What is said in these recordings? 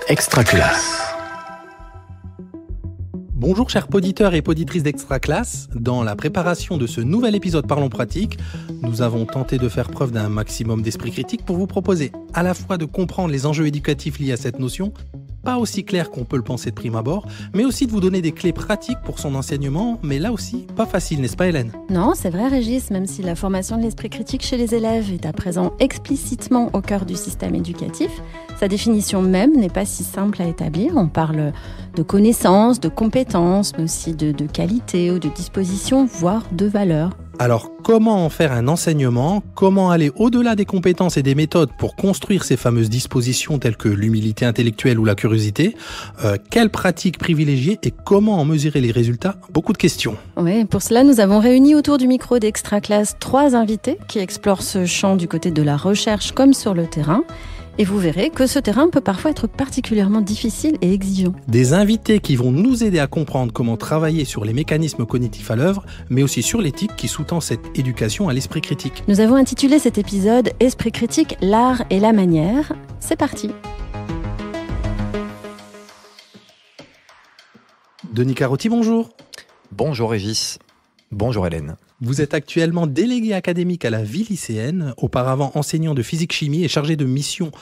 Extra Classe. Bonjour chers poditeurs et poditrices d'Extra Classe. Dans la préparation de ce nouvel épisode Parlons Pratique, nous avons tenté de faire preuve d'un maximum d'esprit critique pour vous proposer à la fois de comprendre les enjeux éducatifs liés à cette notion, pas aussi clair qu'on peut le penser de prime abord, mais aussi de vous donner des clés pratiques pour son enseignement, mais là aussi, pas facile, n'est-ce pas Hélène ? Non, c'est vrai Régis, même si la formation de l'esprit critique chez les élèves est à présent explicitement au cœur du système éducatif, sa définition même n'est pas si simple à établir. On parle de connaissances, de compétences, mais aussi de qualité ou de disposition, voire de valeur. Alors, comment en faire un enseignement ? Comment aller au-delà des compétences et des méthodes pour construire ces fameuses dispositions telles que l'humilité intellectuelle ou la curiosité ? Quelles pratiques privilégier et comment en mesurer les résultats ? Beaucoup de questions. Oui, pour cela, nous avons réuni autour du micro d'Extra Classe 3 invités qui explorent ce champ du côté de la recherche comme sur le terrain. Et vous verrez que ce terrain peut parfois être particulièrement difficile et exigeant. Des invités qui vont nous aider à comprendre comment travailler sur les mécanismes cognitifs à l'œuvre, mais aussi sur l'éthique qui sous-tend cette éducation à l'esprit critique. Nous avons intitulé cet épisode « Esprit critique, l'art et la manière ». C'est parti. Denis Carotti, bonjour. Bonjour Régis. Bonjour Hélène. Vous êtes actuellement délégué académique à la vie lycéenne, auparavant enseignant de physique-chimie et chargé de mission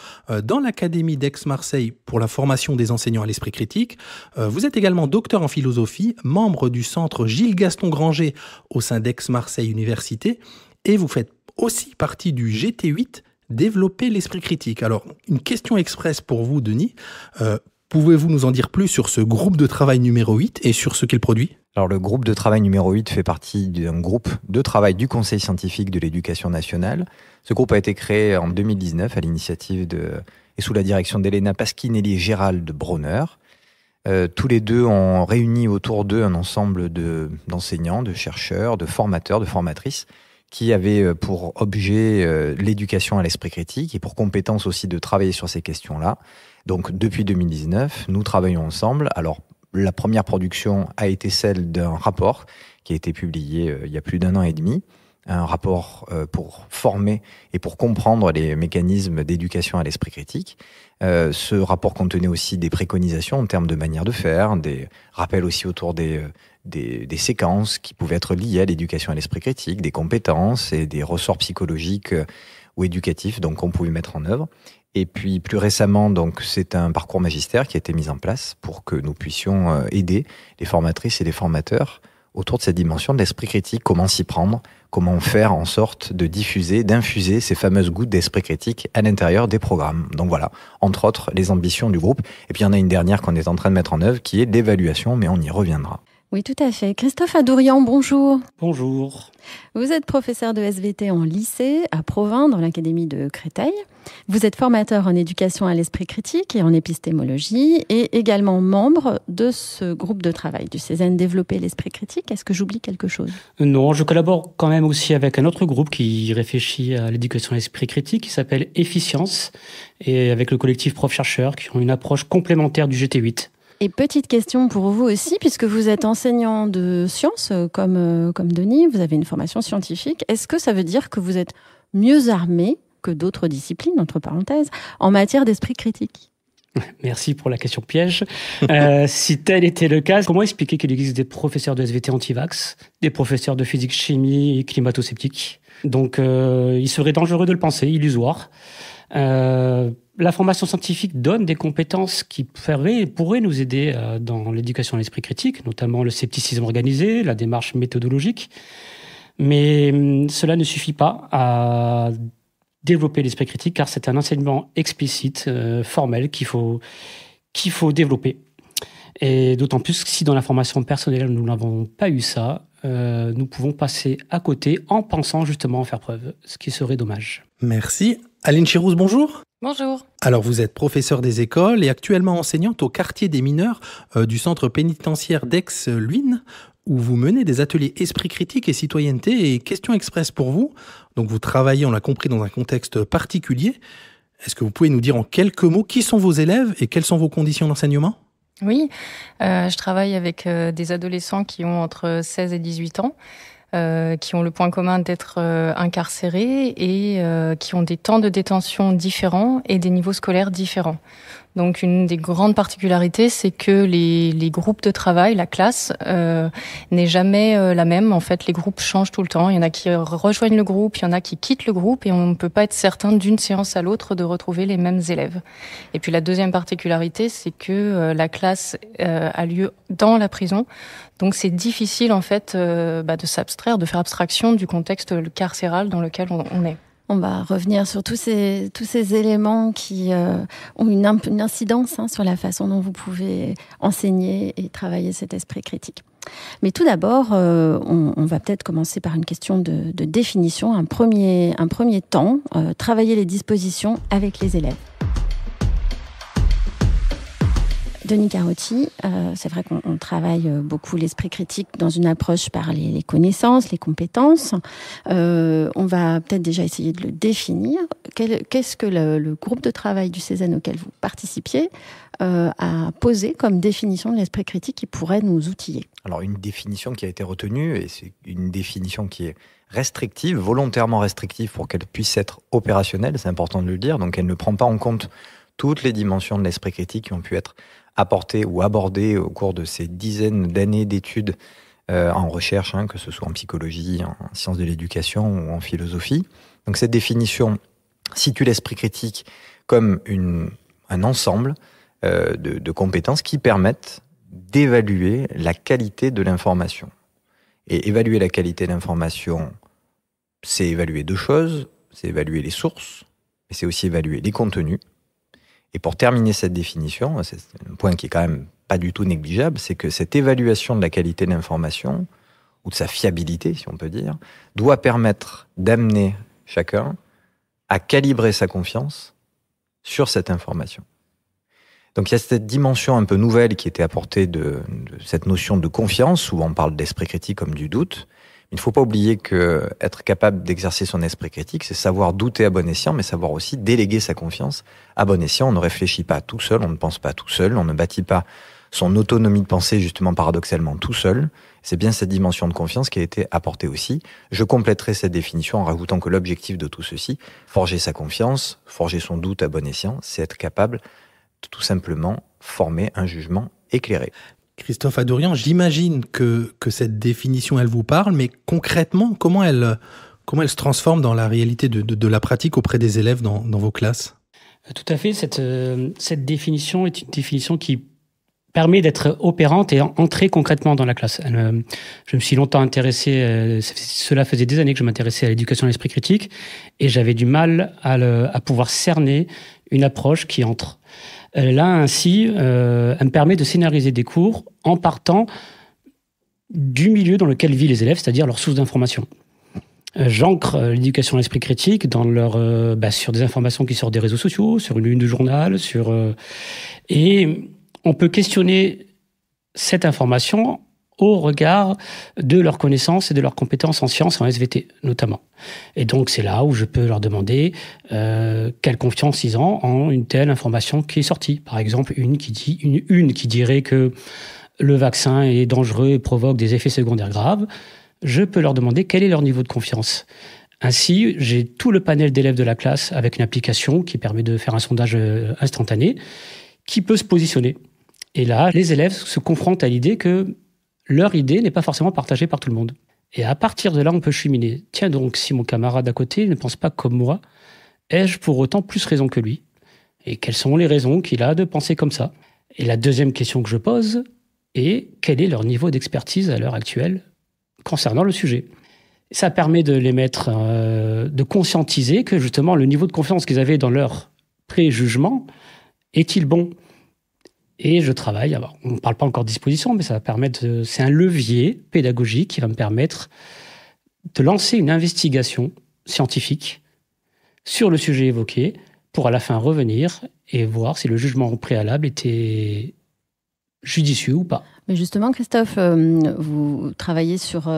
dans l'Académie d'Aix-Marseille pour la formation des enseignants à l'esprit critique. Vous êtes également docteur en philosophie, membre du centre Gilles-Gaston Granger au sein d'Aix-Marseille Université, et vous faites aussi partie du GT8, Développer l'esprit critique. Alors, une question express pour vous, Denis. Pouvez-vous nous en dire plus sur ce groupe de travail numéro 8 et sur ce qu'il produit ? Alors le groupe de travail numéro 8 fait partie d'un groupe de travail du Conseil scientifique de l'éducation nationale. Ce groupe a été créé en 2019 à l'initiative et sous la direction d'Elena Pasquinelli et Gérald Bronner. Tous les deux ont réuni autour d'eux un ensemble d'enseignants, de chercheurs, de formateurs, de formatrices qui avaient pour objet l'éducation à l'esprit critique et pour compétence aussi de travailler sur ces questions-là. Donc depuis 2019, nous travaillons ensemble. Alors la première production a été celle d'un rapport qui a été publié il y a plus d'1 an et demi, un rapport pour former et pour comprendre les mécanismes d'éducation à l'esprit critique. Ce rapport contenait aussi des préconisations en termes de manière de faire, des rappels aussi autour des séquences qui pouvaient être liées à l'éducation à l'esprit critique, des compétences et des ressorts psychologiques ou éducatifs donc qu'on pouvait mettre en œuvre. Et puis plus récemment, donc c'est un parcours magistère qui a été mis en place pour que nous puissions aider les formatrices et les formateurs autour de cette dimension de l'esprit critique, comment s'y prendre, comment faire en sorte de diffuser, d'infuser ces fameuses gouttes d'esprit critique à l'intérieur des programmes. Donc voilà, entre autres, les ambitions du groupe. Et puis il y en a une dernière qu'on est en train de mettre en œuvre qui est l'évaluation, mais on y reviendra. Oui, tout à fait. Christophe Adourian, bonjour. Bonjour. Vous êtes professeur de SVT en lycée à Provins, dans l'Académie de Créteil. Vous êtes formateur en éducation à l'esprit critique et en épistémologie et également membre de ce groupe de travail du CESEN Développer l'esprit critique. Est-ce que j'oublie quelque chose ? Non, je collabore quand même aussi avec un autre groupe qui réfléchit à l'éducation à l'esprit critique qui s'appelle Efficience et avec le collectif Prof-Chercheurs qui ont une approche complémentaire du GT8. Et petite question pour vous aussi, puisque vous êtes enseignant de sciences comme Denis, vous avez une formation scientifique. Est-ce que ça veut dire que vous êtes mieux armé que d'autres disciplines, entre parenthèses, en matière d'esprit critique ? Merci pour la question piège. Si tel était le cas, comment expliquer qu'il existe des professeurs de SVT anti-vax, des professeurs de physique-chimie et climato-sceptiques ? Donc, il serait dangereux de le penser, illusoire. La formation scientifique donne des compétences qui pourraient nous aider dans l'éducation à l'esprit critique, notamment le scepticisme organisé, la démarche méthodologique. Mais cela ne suffit pas à développer l'esprit critique, car c'est un enseignement explicite, formel, qu'il faut développer. Et d'autant plus que si dans la formation personnelle, nous n'avons pas eu ça, nous pouvons passer à côté en pensant justement en faire preuve, ce qui serait dommage. Merci. Aline Chirouz, bonjour. Bonjour. Alors, vous êtes professeur des écoles et actuellement enseignante au quartier des mineurs du centre pénitentiaire d'Aix-Luynes, où vous menez des ateliers esprit critique et citoyenneté et questions express pour vous. Donc, vous travaillez, on l'a compris, dans un contexte particulier. Est-ce que vous pouvez nous dire en quelques mots qui sont vos élèves et quelles sont vos conditions d'enseignement ? Oui, je travaille avec des adolescents qui ont entre 16 et 18 ans. qui ont le point commun d'être incarcérés et qui ont des temps de détention différents et des niveaux scolaires différents. Donc une des grandes particularités, c'est que les groupes de travail, la classe, n'est jamais la même. En fait, les groupes changent tout le temps. Il y en a qui rejoignent le groupe, il y en a qui quittent le groupe et on ne peut pas être certain d'une séance à l'autre de retrouver les mêmes élèves. Et puis la deuxième particularité, c'est que la classe a lieu dans la prison. Donc c'est difficile en fait de s'abstraire, de faire abstraction du contexte carcéral dans lequel on est. On va revenir sur tous ces éléments qui ont une incidence sur la façon dont vous pouvez enseigner et travailler cet esprit critique. Mais tout d'abord, on va peut-être commencer par une question de définition, un premier temps, travailler les dispositions avec les élèves. Denis Carotti, c'est vrai qu'on travaille beaucoup l'esprit critique dans une approche par les connaissances, les compétences. On va peut-être déjà essayer de le définir. Qu'est-ce que le groupe de travail du Cézanne auquel vous participiez a posé comme définition de l'esprit critique qui pourrait nous outiller? Alors une définition qui a été retenue, et c'est une définition qui est restrictive, volontairement restrictive pour qu'elle puisse être opérationnelle, c'est important de le dire, donc elle ne prend pas en compte toutes les dimensions de l'esprit critique qui ont pu être apportées ou abordées au cours de ces dizaines d'années d'études en recherche, que ce soit en psychologie, en sciences de l'éducation ou en philosophie. Donc cette définition situe l'esprit critique comme un ensemble de compétences qui permettent d'évaluer la qualité de l'information. Et évaluer la qualité de l'information, c'est évaluer deux choses, c'est évaluer les sources, mais c'est aussi évaluer les contenus. Et pour terminer cette définition, c'est un point qui est quand même pas du tout négligeable, c'est que cette évaluation de la qualité de l'information, ou de sa fiabilité, si on peut dire, doit permettre d'amener chacun à calibrer sa confiance sur cette information. Donc il y a cette dimension un peu nouvelle qui était apportée de cette notion de confiance. Souvent on parle d'esprit critique comme du doute. Il ne faut pas oublier que être capable d'exercer son esprit critique, c'est savoir douter à bon escient, mais savoir aussi déléguer sa confiance à bon escient. On ne réfléchit pas tout seul, on ne pense pas tout seul, on ne bâtit pas son autonomie de pensée justement paradoxalement tout seul. C'est bien cette dimension de confiance qui a été apportée aussi. Je compléterai cette définition en rajoutant que l'objectif de tout ceci, forger sa confiance, forger son doute à bon escient, c'est être capable de tout simplement former un jugement éclairé. Christophe Adorian, j'imagine que cette définition, elle vous parle, mais concrètement, comment elle se transforme dans la réalité de la pratique auprès des élèves dans vos classes? Tout à fait. Cette définition est une définition qui permet d'être opérante et entrer concrètement dans la classe. Je me suis longtemps intéressé, cela faisait des années que je m'intéressais à l'éducation à l'esprit critique, et j'avais du mal à pouvoir cerner une approche qui entre. Là, ainsi, elle me permet de scénariser des cours en partant du milieu dans lequel vivent les élèves, c'est-à-dire leur source d'information. J'ancre l'éducation à l'esprit critique dans sur des informations qui sortent des réseaux sociaux, sur une de journal, et on peut questionner cette information au regard de leurs connaissances et de leurs compétences en sciences, en SVT notamment. Et donc c'est là où je peux leur demander quelle confiance ils ont en une telle information qui est sortie. Par exemple, une qui dirait que le vaccin est dangereux et provoque des effets secondaires graves. Je peux leur demander quel est leur niveau de confiance. Ainsi, j'ai tout le panel d'élèves de la classe avec une application qui permet de faire un sondage instantané qui peut se positionner. Et là, les élèves se confrontent à l'idée que leur idée n'est pas forcément partagée par tout le monde. Et à partir de là, on peut cheminer. Tiens donc, si mon camarade à côté ne pense pas comme moi, ai-je pour autant plus raison que lui? Et quelles sont les raisons qu'il a de penser comme ça? Et la deuxième question que je pose est quel est leur niveau d'expertise à l'heure actuelle concernant le sujet? Ça permet de les mettre, de conscientiser que justement le niveau de confiance qu'ils avaient dans leur préjugement est-il bon? Et je travaille, alors on ne parle pas encore de disposition, mais ça va permettre, c'est un levier pédagogique qui va me permettre de lancer une investigation scientifique sur le sujet évoqué pour à la fin revenir et voir si le jugement préalable était judicieux ou pas. Mais justement, Christophe, vous travaillez sur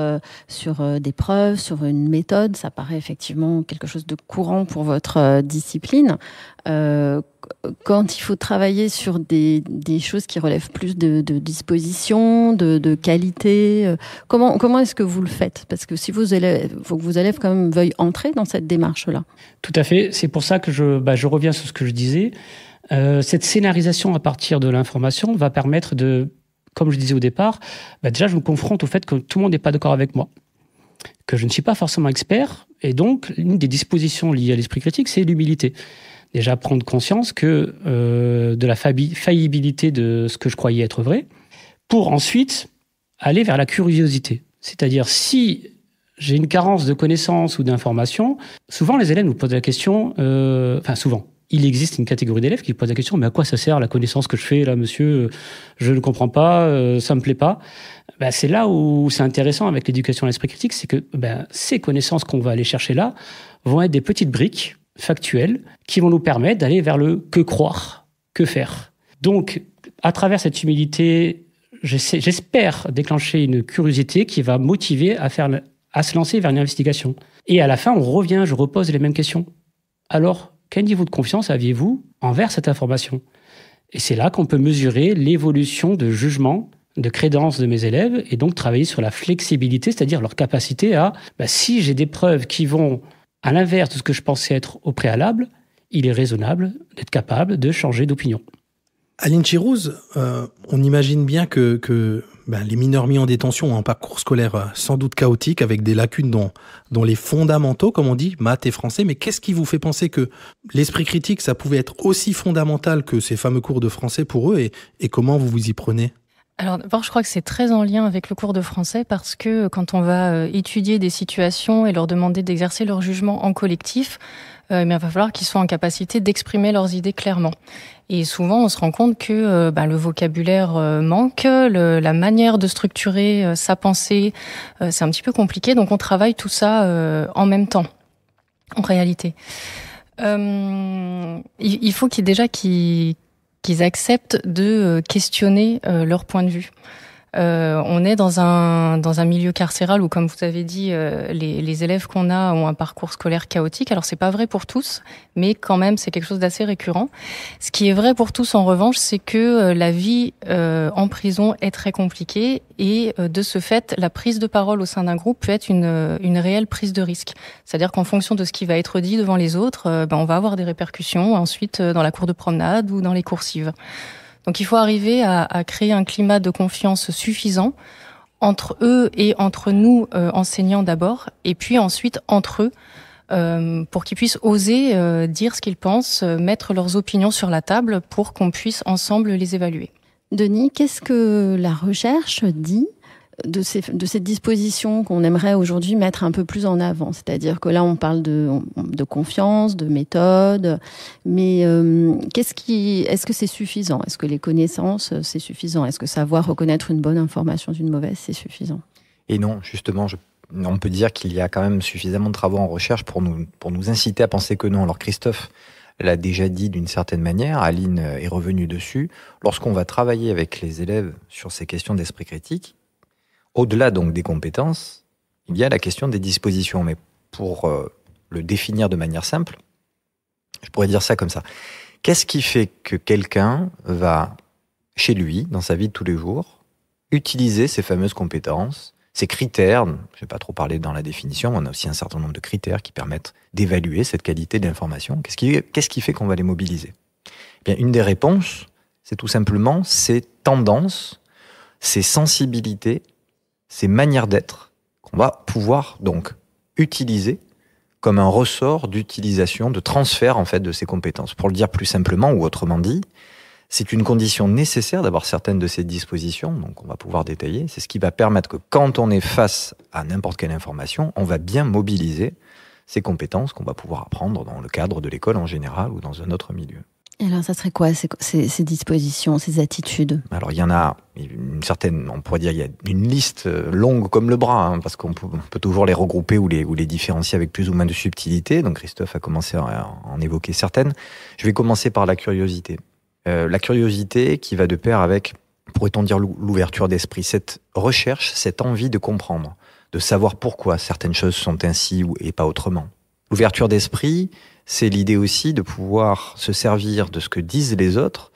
des preuves, sur une méthode. Ça paraît effectivement quelque chose de courant pour votre discipline. Quand il faut travailler sur des choses qui relèvent plus de disposition, de qualité, comment est-ce que vous le faites? Parce que si vos élèves, faut que vos élèves quand même veuillent entrer dans cette démarche-là. Tout à fait. C'est pour ça que je reviens sur ce que je disais. Cette scénarisation à partir de l'information va permettre de, comme je disais au départ, déjà je me confronte au fait que tout le monde n'est pas d'accord avec moi, que je ne suis pas forcément expert, et donc l'une des dispositions liées à l'esprit critique, c'est l'humilité. Déjà prendre conscience que de la faillibilité de ce que je croyais être vrai, pour ensuite aller vers la curiosité. C'est-à-dire si j'ai une carence de connaissances ou d'informations, souvent les élèves nous posent la question, souvent, il existe une catégorie d'élèves qui posent la question, mais à quoi ça sert la connaissance que je fais là, monsieur? Je ne comprends pas, ça me plaît pas. C'est là où c'est intéressant avec l'éducation à l'esprit critique, c'est que ces connaissances qu'on va aller chercher là vont être des petites briques factuelles qui vont nous permettre d'aller vers le que croire, que faire. Donc, à travers cette humilité, j'espère déclencher une curiosité qui va motiver à se lancer vers une investigation. Et à la fin, je repose les mêmes questions. Alors, quel niveau de confiance aviez-vous envers cette information? Et c'est là qu'on peut mesurer l'évolution de jugement, de crédence de mes élèves, et donc travailler sur la flexibilité, c'est-à-dire leur capacité à, si j'ai des preuves qui vont à l'inverse de ce que je pensais être au préalable, il est raisonnable d'être capable de changer d'opinion. Aline Chirouz, on imagine bien que les mineurs mis en détention ont un parcours scolaire sans doute chaotique, avec des lacunes dont les fondamentaux, comme on dit, maths et français. Mais qu'est-ce qui vous fait penser que l'esprit critique, ça pouvait être aussi fondamental que ces fameux cours de français pour eux, et comment vous vous y prenez ? Alors d'abord, je crois que c'est très en lien avec le cours de français parce que quand on va étudier des situations et leur demander d'exercer leur jugement en collectif, il va falloir qu'ils soient en capacité d'exprimer leurs idées clairement. Et souvent, on se rend compte que le vocabulaire manque, la manière de structurer sa pensée, c'est un petit peu compliqué. Donc on travaille tout ça en même temps, en réalité. Il faut qu'ils acceptent de questionner leur point de vue. On est dans un milieu carcéral où, comme vous avez dit, les élèves qu'on a ont un parcours scolaire chaotique. Alors c'est pas vrai pour tous, mais quand même c'est quelque chose d'assez récurrent. Ce qui est vrai pour tous en revanche, c'est que la vie en prison est très compliquée et de ce fait, la prise de parole au sein d'un groupe peut être une réelle prise de risque. C'est-à-dire qu'en fonction de ce qui va être dit devant les autres, on va avoir des répercussions ensuite dans la cour de promenade ou dans les coursives. Donc il faut arriver à créer un climat de confiance suffisant entre eux et entre nous, enseignants d'abord, et puis ensuite entre eux, pour qu'ils puissent oser dire ce qu'ils pensent, mettre leurs opinions sur la table pour qu'on puisse ensemble les évaluer. Denis, qu'est-ce que la recherche dit de ces dispositions qu'on aimerait aujourd'hui mettre un peu plus en avant? C'est-à-dire que là, on parle de confiance, de méthode, mais est-ce que c'est suffisant? Est-ce que les connaissances, c'est suffisant? Est-ce que savoir reconnaître une bonne information d'une mauvaise, c'est suffisant? Et non, justement, on peut dire qu'il y a quand même suffisamment de travaux en recherche pour nous inciter à penser que non. Alors Christophe l'a déjà dit d'une certaine manière, Aline est revenue dessus. Lorsqu'on va travailler avec les élèves sur ces questions d'esprit critique, au-delà donc des compétences, il y a la question des dispositions. Mais pour le définir de manière simple, je pourrais dire ça comme ça. Qu'est-ce qui fait que quelqu'un va, chez lui, dans sa vie de tous les jours, utiliser ces fameuses compétences, ces critères? Je ne vais pas trop parler dans la définition, on a aussi un certain nombre de critères qui permettent d'évaluer cette qualité d'information. Qu'est-ce qui fait qu'on va les mobiliser? Bien, une des réponses, c'est tout simplement ces tendances, ces sensibilités, ces manières d'être qu'on va pouvoir donc utiliser comme un ressort d'utilisation, de transfert en fait de ces compétences. Pour le dire plus simplement ou autrement dit, c'est une condition nécessaire d'avoir certaines de ces dispositions, donc on va pouvoir détailler. C'est ce qui va permettre que quand on est face à n'importe quelle information, on va bien mobiliser ces compétences qu'on va pouvoir apprendre dans le cadre de l'école en général ou dans un autre milieu. Et alors, ça serait quoi ces dispositions, ces attitudes? Alors, il y en a une certaine, on pourrait dire, il y a une liste longue comme le bras, parce qu'on peut toujours les regrouper ou les différencier avec plus ou moins de subtilité. Donc, Christophe a commencé à en évoquer certaines. Je vais commencer par la curiosité. La curiosité qui va de pair avec pourrait-on dire l'ouverture d'esprit, cette recherche, cette envie de comprendre, de savoir pourquoi certaines choses sont ainsi et pas autrement. L'ouverture d'esprit, c'est l'idée aussi de pouvoir se servir de ce que disent les autres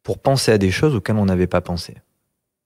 pour penser à des choses auxquelles on n'avait pas pensé.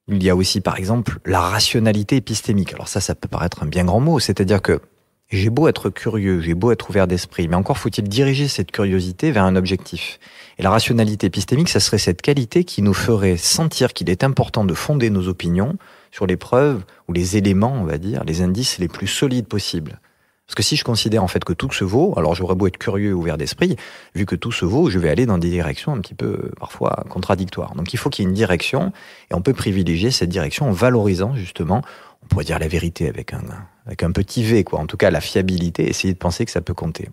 Il y a aussi, par exemple, la rationalité épistémique. Alors ça peut paraître un bien grand mot, c'est-à-dire que j'ai beau être curieux, j'ai beau être ouvert d'esprit, mais encore faut-il diriger cette curiosité vers un objectif. Et la rationalité épistémique, ça serait cette qualité qui nous ferait sentir qu'il est important de fonder nos opinions sur les preuves ou les éléments, on va dire, les indices les plus solides possibles. Parce que si je considère en fait que tout se vaut, alors j'aurais beau être curieux et ouvert d'esprit, vu que tout se vaut, je vais aller dans des directions un petit peu parfois contradictoires. Donc il faut qu'il y ait une direction, et on peut privilégier cette direction en valorisant justement, on pourrait dire la vérité avec un petit V, quoi. En tout cas la fiabilité, essayer de penser que ça peut compter.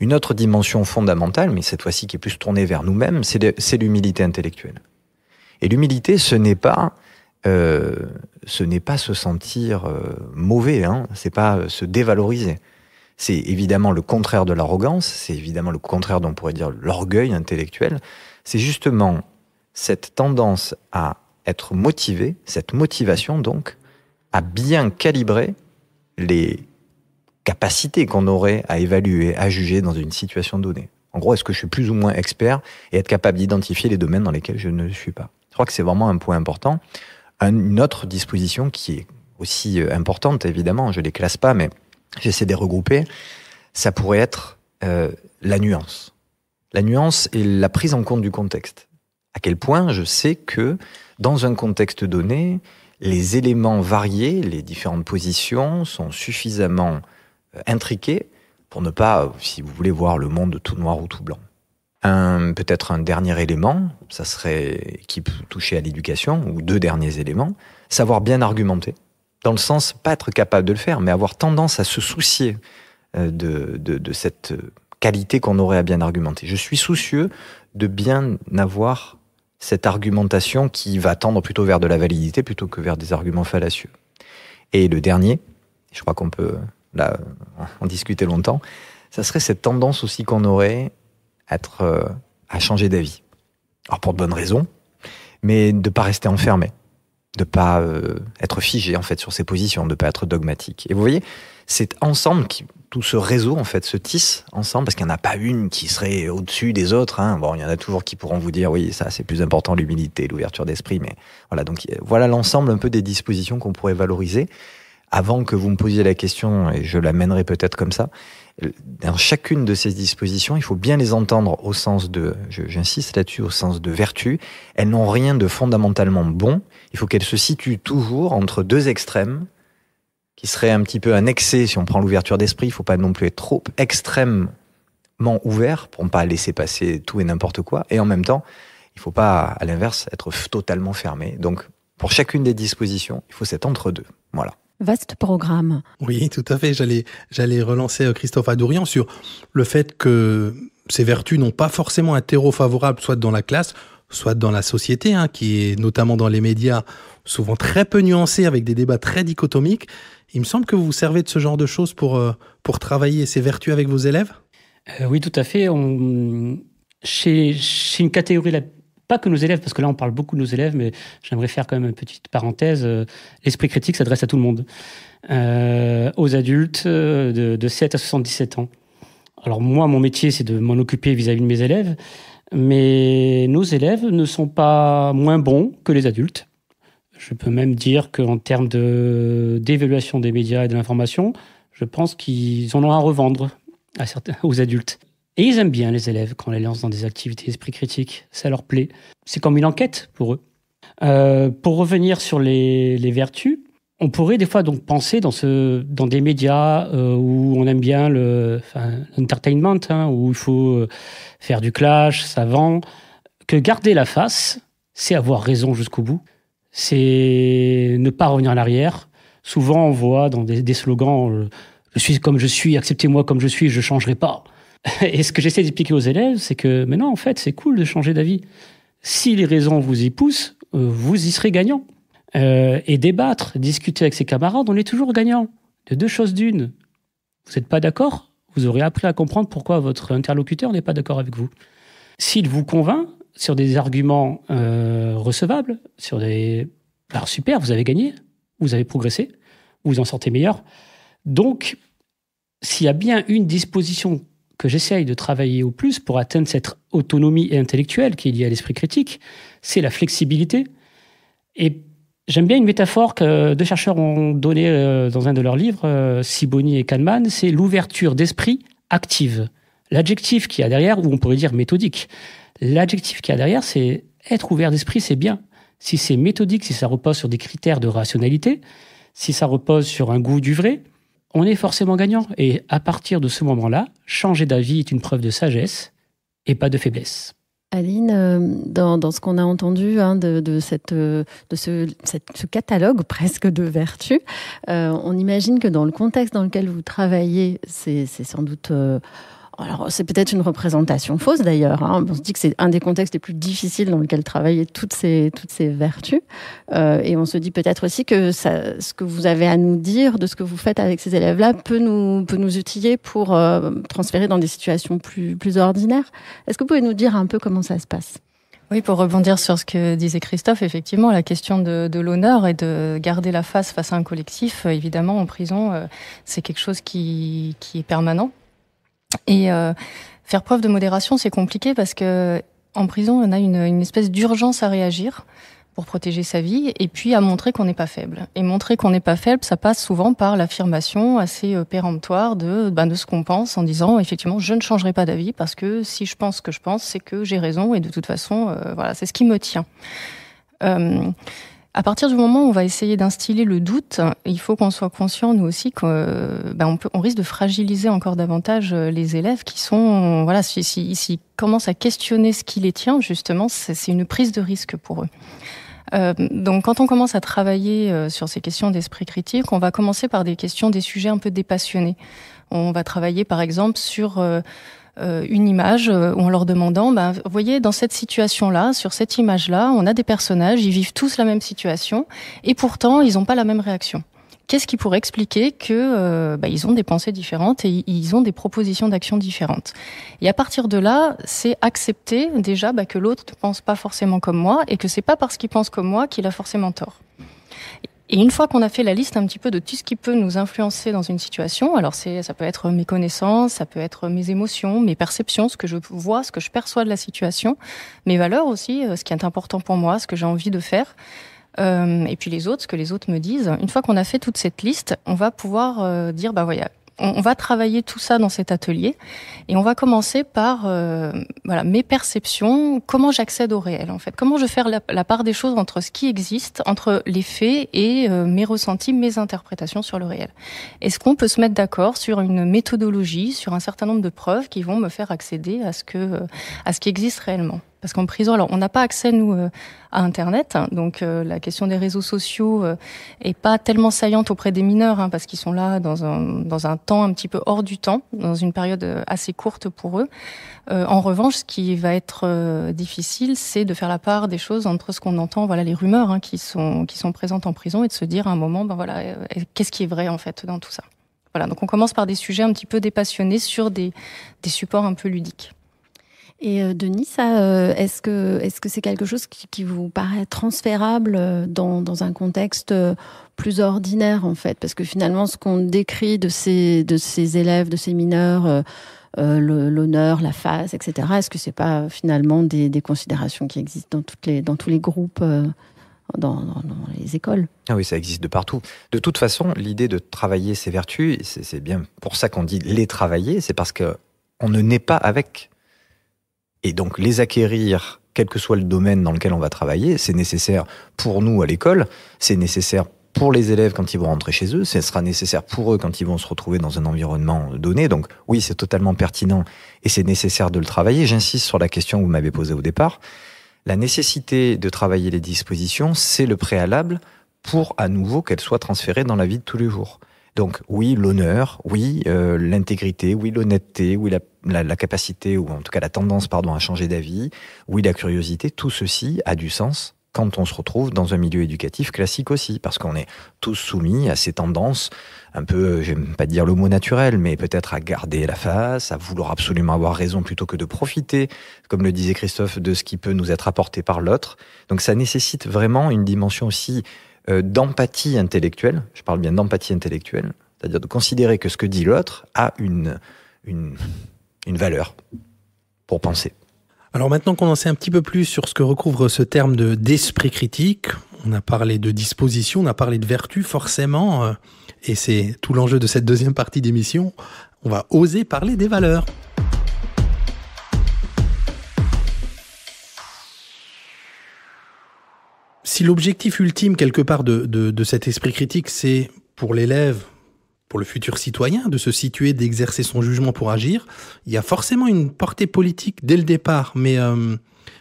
Une autre dimension fondamentale, mais cette fois-ci qui est plus tournée vers nous-mêmes, c'est l'humilité intellectuelle. Et l'humilité, ce n'est pas se sentir mauvais, c'est pas se dévaloriser. C'est évidemment le contraire de l'arrogance, c'est évidemment le contraire d'on pourrait dire l'orgueil intellectuel. C'est justement cette tendance à être motivé, cette motivation donc, à bien calibrer les capacités qu'on aurait à évaluer, à juger dans une situation donnée. En gros, est-ce que je suis plus ou moins expert et être capable d'identifier les domaines dans lesquels je ne le suis pas. Je crois que c'est vraiment un point important. Une autre disposition qui est aussi importante, évidemment, je ne les classe pas, mais j'essaie de les regrouper, ça pourrait être la nuance. La nuance et la prise en compte du contexte. À quel point je sais que dans un contexte donné, les éléments variés, les différentes positions sont suffisamment intriqués pour ne pas, si vous voulez, voir le monde tout noir ou tout blanc. Peut-être un dernier élément, ça serait qui peut toucher à l'éducation, ou deux derniers éléments, savoir bien argumenter. Dans le sens, pas être capable de le faire, mais avoir tendance à se soucier de cette qualité qu'on aurait à bien argumenter. Je suis soucieux de bien avoir cette argumentation qui va tendre plutôt vers de la validité plutôt que vers des arguments fallacieux. Et le dernier, je crois qu'on peut là en discuter longtemps, ça serait cette tendance aussi qu'on aurait à changer d'avis. Alors pour de bonnes raisons, mais de ne pas rester enfermé. De pas être figé en fait sur ses positions, de pas être dogmatique. Et vous voyez, c'est ensemble tout ce réseau en fait se tisse ensemble, parce qu'il n'y en a pas une qui serait au-dessus des autres. Bon, il y en a toujours qui pourront vous dire oui, ça c'est plus important, l'humilité, l'ouverture d'esprit, mais voilà. Donc voilà l'ensemble un peu des dispositions qu'on pourrait valoriser. Avant que vous me posiez la question, et je l'amènerai peut-être comme ça, dans chacune de ces dispositions, il faut bien les entendre au sens de, j'insiste là-dessus, au sens de vertu. Elles n'ont rien de fondamentalement bon. Il faut qu'elles se situent toujours entre deux extrêmes, qui seraient un petit peu un excès, si on prend l'ouverture d'esprit. Il ne faut pas non plus être trop extrêmement ouvert pour ne pas laisser passer tout et n'importe quoi. Et en même temps, il ne faut pas, à l'inverse, être totalement fermé. Donc, pour chacune des dispositions, il faut cet entre-deux. Voilà. Vaste programme. Oui, tout à fait. J'allais relancer Christophe Adourian sur le fait que ces vertus n'ont pas forcément un terreau favorable, soit dans la classe, soit dans la société, qui est notamment dans les médias souvent très peu nuancé, avec des débats très dichotomiques. Il me semble que vous vous servez de ce genre de choses pour travailler ces vertus avec vos élèves. Oui, tout à fait. Chez une catégorie, pas que nos élèves, parce que là on parle beaucoup de nos élèves, mais j'aimerais faire quand même une petite parenthèse. L'esprit critique s'adresse à tout le monde, aux adultes de 7 à 77 ans. Alors moi, mon métier, c'est de m'en occuper vis-à-vis de mes élèves, mais nos élèves ne sont pas moins bons que les adultes. Je peux même dire qu'en termes d'évaluation des médias et de l'information, je pense qu'ils en ont à revendre aux adultes. Et ils aiment bien les élèves quand on les lance dans des activités d'esprit critique. Ça leur plaît. C'est comme une enquête pour eux. Pour revenir sur les vertus, on pourrait des fois donc penser dans des médias où on aime bien l'entertainment, où il faut faire du clash, ça vend, que garder la face, c'est avoir raison jusqu'au bout. C'est ne pas revenir en arrière. Souvent, on voit dans des slogans « Je suis comme je suis, acceptez-moi comme je suis, je ne changerai pas ». Et ce que j'essaie d'expliquer aux élèves, c'est que mais non, en fait, c'est cool de changer d'avis. Si les raisons vous y poussent, vous y serez gagnant. Et débattre, discuter avec ses camarades, on est toujours gagnant. De deux choses d'une. Vous n'êtes pas d'accord, vous aurez appris à comprendre pourquoi votre interlocuteur n'est pas d'accord avec vous. S'il vous convainc, sur des arguments recevables, sur des... Alors super, vous avez gagné, vous avez progressé, vous en sortez meilleur. Donc, s'il y a bien une disposition que j'essaye de travailler au plus pour atteindre cette autonomie intellectuelle qui est liée à l'esprit critique, c'est la flexibilité. Et j'aime bien une métaphore que deux chercheurs ont donnée dans un de leurs livres, Sibony et Kahneman, c'est l'ouverture d'esprit active. L'adjectif qu'il y a derrière, ou on pourrait dire méthodique, l'adjectif qu'il y a derrière, c'est être ouvert d'esprit, c'est bien. Si c'est méthodique, si ça repose sur des critères de rationalité, si ça repose sur un goût du vrai, on est forcément gagnant. Et à partir de ce moment-là, changer d'avis est une preuve de sagesse et pas de faiblesse. Aline, dans ce qu'on a entendu de ce catalogue presque de vertus, on imagine que dans le contexte dans lequel vous travaillez, c'est sans doute... alors, c'est peut-être une représentation fausse d'ailleurs. On se dit que c'est un des contextes les plus difficiles dans lequel travailler toutes ces vertus. Et on se dit peut-être aussi que ce que vous avez à nous dire de ce que vous faites avec ces élèves-là peut nous outiller pour transférer dans des situations plus ordinaires. Est-ce que vous pouvez nous dire un peu comment ça se passe ? Oui, pour rebondir sur ce que disait Christophe, effectivement, la question de l'honneur et de garder la face à un collectif, évidemment, en prison, c'est quelque chose qui est permanent. Et faire preuve de modération, c'est compliqué parce que en prison, on a une espèce d'urgence à réagir pour protéger sa vie et puis à montrer qu'on n'est pas faible. Et montrer qu'on n'est pas faible, ça passe souvent par l'affirmation assez péremptoire de ce qu'on pense en disant effectivement je ne changerai pas d'avis parce que si je pense ce que je pense, c'est que j'ai raison et de toute façon, voilà, c'est ce qui me tient. À partir du moment où on va essayer d'instiller le doute, il faut qu'on soit conscient, nous aussi, qu'on risque de fragiliser encore davantage les élèves qui sont, voilà, s'ils commencent à questionner ce qui les tient, justement, c'est une prise de risque pour eux. Donc, quand on commence à travailler sur ces questions d'esprit critique, on va commencer par des sujets un peu dépassionnés. On va travailler, par exemple, sur une image en leur demandant, vous voyez, dans cette situation-là, sur cette image-là, on a des personnages, ils vivent tous la même situation, et pourtant, ils n'ont pas la même réaction. Qu'est-ce qui pourrait expliquer que ils ont des pensées différentes et ils ont des propositions d'action différentes? Et à partir de là, c'est accepter déjà que l'autre ne pense pas forcément comme moi et que c'est pas parce qu'il pense comme moi qu'il a forcément tort. Et une fois qu'on a fait la liste un petit peu de tout ce qui peut nous influencer dans une situation, alors ça peut être mes connaissances, ça peut être mes émotions, mes perceptions, ce que je vois, ce que je perçois de la situation, mes valeurs aussi, ce qui est important pour moi, ce que j'ai envie de faire, et puis les autres, ce que les autres me disent. Une fois qu'on a fait toute cette liste, on va pouvoir dire, voilà, on va travailler tout ça dans cet atelier et on va commencer par mes perceptions, comment j'accède au réel en fait, comment je fais la part des choses entre ce qui existe, entre les faits et mes ressentis, mes interprétations sur le réel. Est-ce qu'on peut se mettre d'accord sur une méthodologie, sur un certain nombre de preuves qui vont me faire accéder à ce qui existe réellement? Parce qu'en prison, alors on n'a pas accès nous à Internet, donc la question des réseaux sociaux est pas tellement saillante auprès des mineurs, parce qu'ils sont là dans un temps un petit peu hors du temps, dans une période assez courte pour eux. En revanche, ce qui va être difficile, c'est de faire la part des choses entre ce qu'on entend, voilà, les rumeurs qui sont présentes en prison, et de se dire à un moment, qu'est-ce qui est vrai en fait dans tout ça. Voilà, donc on commence par des sujets un petit peu dépassionnés sur des supports un peu ludiques. Et Denis, est-ce que c'est quelque chose qui vous paraît transférable dans un contexte plus ordinaire en fait? Parce que finalement, ce qu'on décrit de ces élèves, de ces mineurs, l'honneur, la face, etc. Est-ce que c'est pas finalement des considérations qui existent dans tous les groupes, dans les écoles? Ah oui, ça existe de partout. De toute façon, l'idée de travailler ces vertus, c'est bien pour ça qu'on dit les travailler, c'est parce que on ne naît pas avec. Et donc, les acquérir, quel que soit le domaine dans lequel on va travailler, c'est nécessaire pour nous à l'école, c'est nécessaire pour les élèves quand ils vont rentrer chez eux, ce sera nécessaire pour eux quand ils vont se retrouver dans un environnement donné. Donc oui, c'est totalement pertinent et c'est nécessaire de le travailler. J'insiste sur la question que vous m'avez posée au départ. La nécessité de travailler les dispositions, c'est le préalable pour, à nouveau, qu'elles soient transférées dans la vie de tous les jours. Donc oui, l'honneur, oui, l'intégrité, oui, l'honnêteté, oui, la capacité, ou en tout cas la tendance, à changer d'avis, oui, la curiosité, tout ceci a du sens quand on se retrouve dans un milieu éducatif classique aussi, parce qu'on est tous soumis à ces tendances un peu, j'aime pas dire le mot naturel, mais peut-être à garder la face, à vouloir absolument avoir raison plutôt que de profiter, comme le disait Christophe, de ce qui peut nous être apporté par l'autre. Donc ça nécessite vraiment une dimension aussi d'empathie intellectuelle, je parle bien d'empathie intellectuelle, c'est-à-dire de considérer que ce que dit l'autre a une valeur pour penser. Alors maintenant qu'on en sait un petit peu plus sur ce que recouvre ce terme d'esprit critique, on a parlé de disposition, on a parlé de vertu, forcément, et c'est tout l'enjeu de cette deuxième partie d'émission, on va oser parler des valeurs. Si l'objectif ultime, quelque part, de cet esprit critique, c'est pour l'élève, pour le futur citoyen, de se situer, d'exercer son jugement pour agir, il y a forcément une portée politique dès le départ. Mais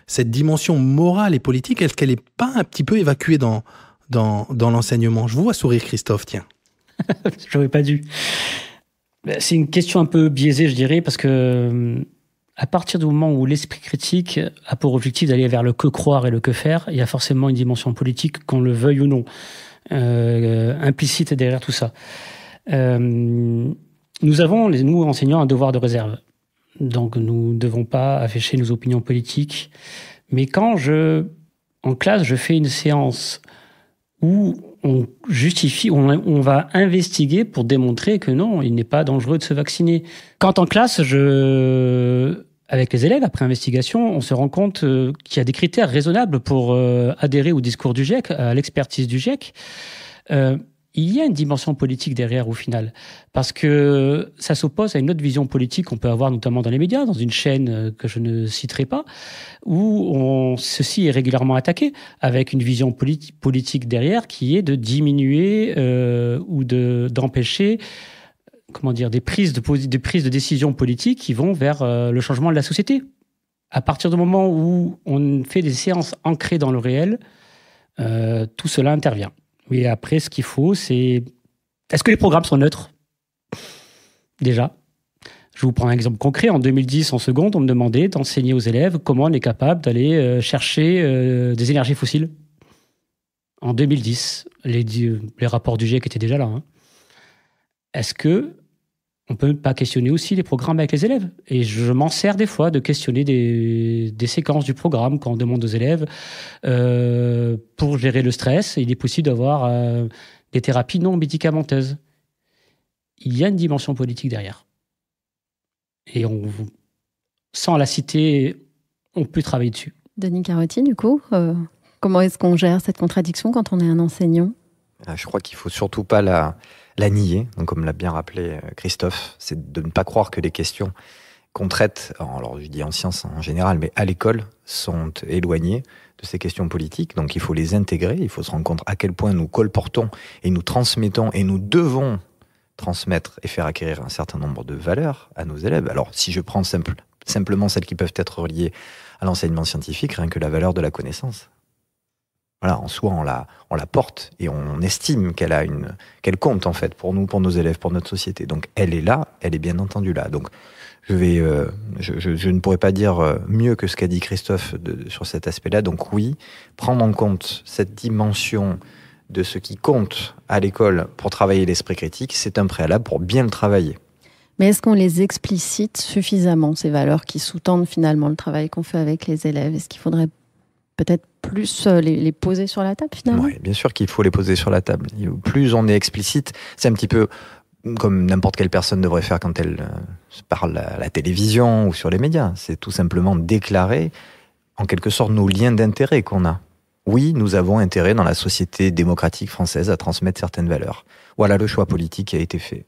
cette dimension morale et politique, est-ce qu'elle n'est pas un petit peu évacuée dans l'enseignement? Je vous vois sourire, Christophe, tiens. J'aurais pas dû. C'est une question un peu biaisée, je dirais, parce que à partir du moment où l'esprit critique a pour objectif d'aller vers le que croire et le que faire, il y a forcément une dimension politique, qu'on le veuille ou non, implicite derrière tout ça. Nous avons, nous enseignants, un devoir de réserve. Donc nous ne devons pas afficher nos opinions politiques. Mais quand en classe, je fais une séance où on justifie, on va investiguer pour démontrer que non, il n'est pas dangereux de se vacciner. Quand en classe, avec les élèves, après investigation, on se rend compte qu'il y a des critères raisonnables pour adhérer au discours du GIEC, à l'expertise du GIEC. Il y a une dimension politique derrière au final, parce que ça s'oppose à une autre vision politique qu'on peut avoir notamment dans les médias, dans une chaîne que je ne citerai pas, où ceci est régulièrement attaqué, avec une vision politique derrière qui est de diminuer ou d'empêcher des prises de décision politiques qui vont vers le changement de la société. À partir du moment où on fait des séances ancrées dans le réel, tout cela intervient. Mais après, ce qu'il faut, c'est... Est-ce que les programmes sont neutres? Déjà. Je vous prends un exemple concret. En 2010, en seconde, on me demandait d'enseigner aux élèves comment on est capable d'aller chercher des énergies fossiles. En 2010, les rapports du GIEC étaient déjà là. Hein. Est-ce que on peut pas questionner aussi les programmes avec les élèves? Et je m'en sers des fois de questionner des séquences du programme quand on demande aux élèves pour gérer le stress. Il est possible d'avoir des thérapies non médicamenteuses. Il y a une dimension politique derrière. Et sans la citer, on peut travailler dessus. Denis Carotti, du coup, comment est-ce qu'on gère cette contradiction quand on est un enseignant? Je crois qu'il ne faut surtout pas la nier. Donc, comme l'a bien rappelé Christophe, c'est de ne pas croire que les questions qu'on traite, alors je dis en sciences en général, mais à l'école, sont éloignées de ces questions politiques. Donc il faut les intégrer, il faut se rendre compte à quel point nous colportons et nous transmettons et nous devons transmettre et faire acquérir un certain nombre de valeurs à nos élèves. Alors si je prends simplement celles qui peuvent être reliées à l'enseignement scientifique, rien que la valeur de la connaissance. Voilà, en soi, on la porte et on estime qu'elle compte en fait pour nous, pour nos élèves, pour notre société. Donc elle est là, elle est bien entendu là. Donc je ne pourrais pas dire mieux que ce qu'a dit Christophe sur cet aspect-là. Donc oui, prendre en compte cette dimension de ce qui compte à l'école pour travailler l'esprit critique, c'est un préalable pour bien le travailler. Mais est-ce qu'on les explicite suffisamment, ces valeurs qui sous-tendent finalement le travail qu'on fait avec les élèves? Est-ce qu'il faudrait peut-être plus les poser sur la table finalement? Oui, bien sûr qu'il faut les poser sur la table. Plus on est explicite, c'est un petit peu comme n'importe quelle personne devrait faire quand elle parle à la télévision ou sur les médias. C'est tout simplement déclarer en quelque sorte nos liens d'intérêt qu'on a. Oui, nous avons intérêt dans la société démocratique française à transmettre certaines valeurs. Voilà le choix politique qui a été fait.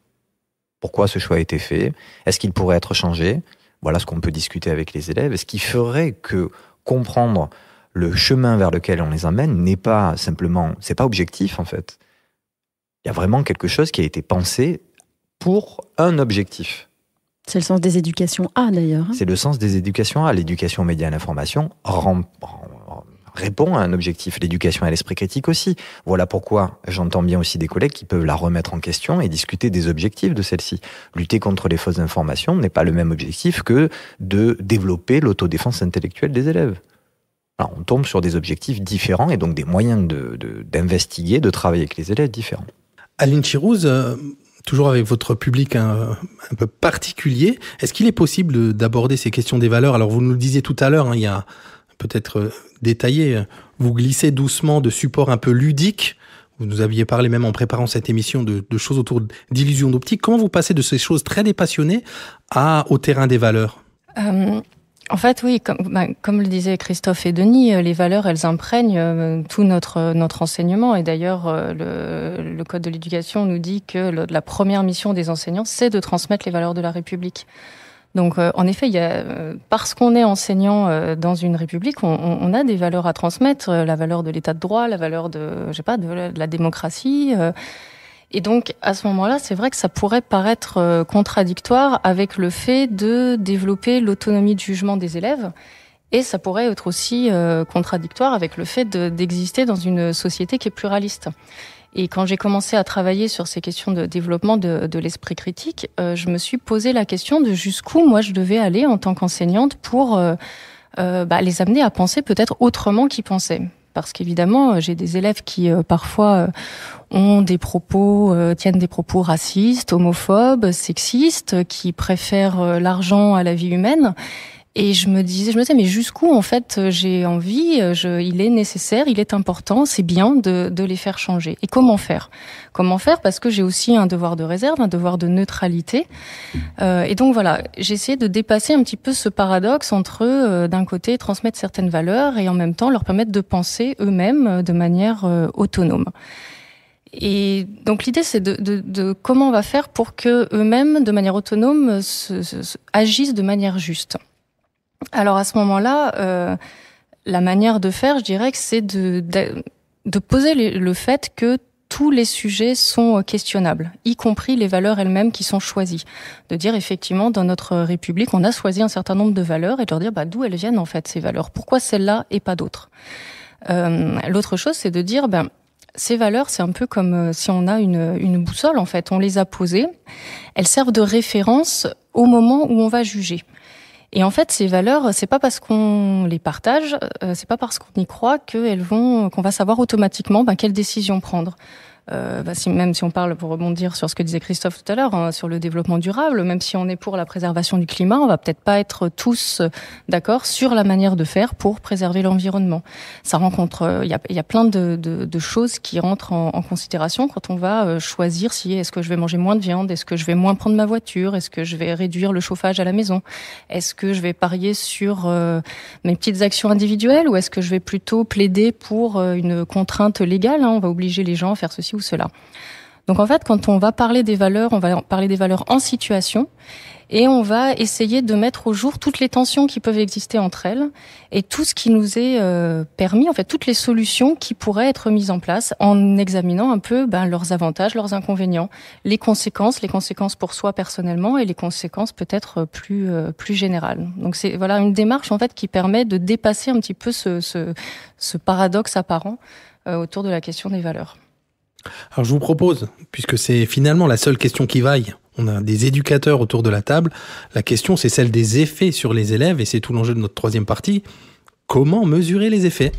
Pourquoi ce choix a été fait? Est-ce qu'il pourrait être changé? Voilà ce qu'on peut discuter avec les élèves. Est-ce qu'il ferait que comprendre le chemin vers lequel on les emmène n'est pas simplement... C'est pas objectif, en fait. Il y a vraiment quelque chose qui a été pensé pour un objectif. C'est le sens des éducations A, d'ailleurs. C'est le sens des éducations A. L'éducation aux médias et à l'information répond à un objectif. L'éducation à l'esprit critique aussi. Voilà pourquoi j'entends bien aussi des collègues qui peuvent la remettre en question et discuter des objectifs de celle-ci. Lutter contre les fausses informations n'est pas le même objectif que de développer l'autodéfense intellectuelle des élèves. Alors, on tombe sur des objectifs différents et donc des moyens d'investiguer, de travailler avec les élèves différents. Aline Chirouz, toujours avec votre public un peu particulier, est-ce qu'il est possible d'aborder ces questions des valeurs? Alors vous nous le disiez tout à l'heure, il y a peut-être détaillé, vous glissez doucement de supports un peu ludiques. Vous nous aviez parlé même en préparant cette émission de choses autour d'illusions d'optique. Comment vous passez de ces choses très dépassionnées au terrain des valeurs? En fait, oui, comme le disaient Christophe et Denis, les valeurs, elles imprègnent tout notre enseignement. Et d'ailleurs, le Code de l'éducation nous dit que la première mission des enseignants, c'est de transmettre les valeurs de la République. Donc, en effet, parce qu'on est enseignant dans une République, on a des valeurs à transmettre, la valeur de l'état de droit, la valeur de la démocratie. Et donc, à ce moment-là, c'est vrai que ça pourrait paraître contradictoire avec le fait de développer l'autonomie de jugement des élèves. Et ça pourrait être aussi contradictoire avec le fait d'exister dans une société qui est pluraliste. Et quand j'ai commencé à travailler sur ces questions de développement de l'esprit critique, je me suis posé la question de jusqu'où moi je devais aller en tant qu'enseignante pour les amener à penser peut-être autrement qu'ils pensaient. Parce qu'évidemment, j'ai des élèves qui parfois ont des propos, tiennent des propos racistes, homophobes, sexistes, qui préfèrent l'argent à la vie humaine. Et je me disais, mais jusqu'où en fait j'ai envie, il est nécessaire, il est important, c'est bien de les faire changer. Et comment faire? Parce que j'ai aussi un devoir de réserve, un devoir de neutralité. Et donc voilà, j'ai essayé de dépasser un petit peu ce paradoxe entre d'un côté transmettre certaines valeurs et en même temps leur permettre de penser eux-mêmes de manière autonome. Et donc l'idée c'est de comment on va faire pour que eux-mêmes de manière autonome agissent de manière juste. Alors à ce moment-là, la manière de faire, je dirais que c'est de poser le fait que tous les sujets sont questionnables, y compris les valeurs elles-mêmes qui sont choisies. De dire effectivement, dans notre République, on a choisi un certain nombre de valeurs et de leur dire d'où elles viennent en fait ces valeurs. Pourquoi celles-là et pas d'autres? L'autre chose, c'est de dire ces valeurs, c'est un peu comme si on a une boussole en fait. On les a posées, elles servent de référence au moment où on va juger. Et en fait, ces valeurs, c'est pas parce qu'on les partage, c'est pas parce qu'on y croit qu'on va savoir automatiquement quelle décision prendre. Même si on parle, pour rebondir sur ce que disait Christophe tout à l'heure, sur le développement durable, même si on est pour la préservation du climat, on va peut-être pas être tous d'accord sur la manière de faire pour préserver l'environnement. Ça rencontre, il y a plein de choses qui rentrent en considération quand on va choisir est-ce que je vais manger moins de viande, est-ce que je vais moins prendre ma voiture, est-ce que je vais réduire le chauffage à la maison, est-ce que je vais parier sur mes petites actions individuelles ou est-ce que je vais plutôt plaider pour une contrainte légale, on va obliger les gens à faire ceci ou cela. Donc en fait, quand on va parler des valeurs, on va parler des valeurs en situation et on va essayer de mettre au jour toutes les tensions qui peuvent exister entre elles et tout ce qui nous est permis, en fait, toutes les solutions qui pourraient être mises en place en examinant un peu leurs avantages, leurs inconvénients, les conséquences pour soi personnellement et les conséquences peut-être plus générales. Donc c'est une démarche en fait qui permet de dépasser un petit peu ce paradoxe apparent autour de la question des valeurs. Alors je vous propose, puisque c'est finalement la seule question qui vaille, on a des éducateurs autour de la table, la question c'est celle des effets sur les élèves et c'est tout l'enjeu de notre troisième partie. Comment mesurer les effets ?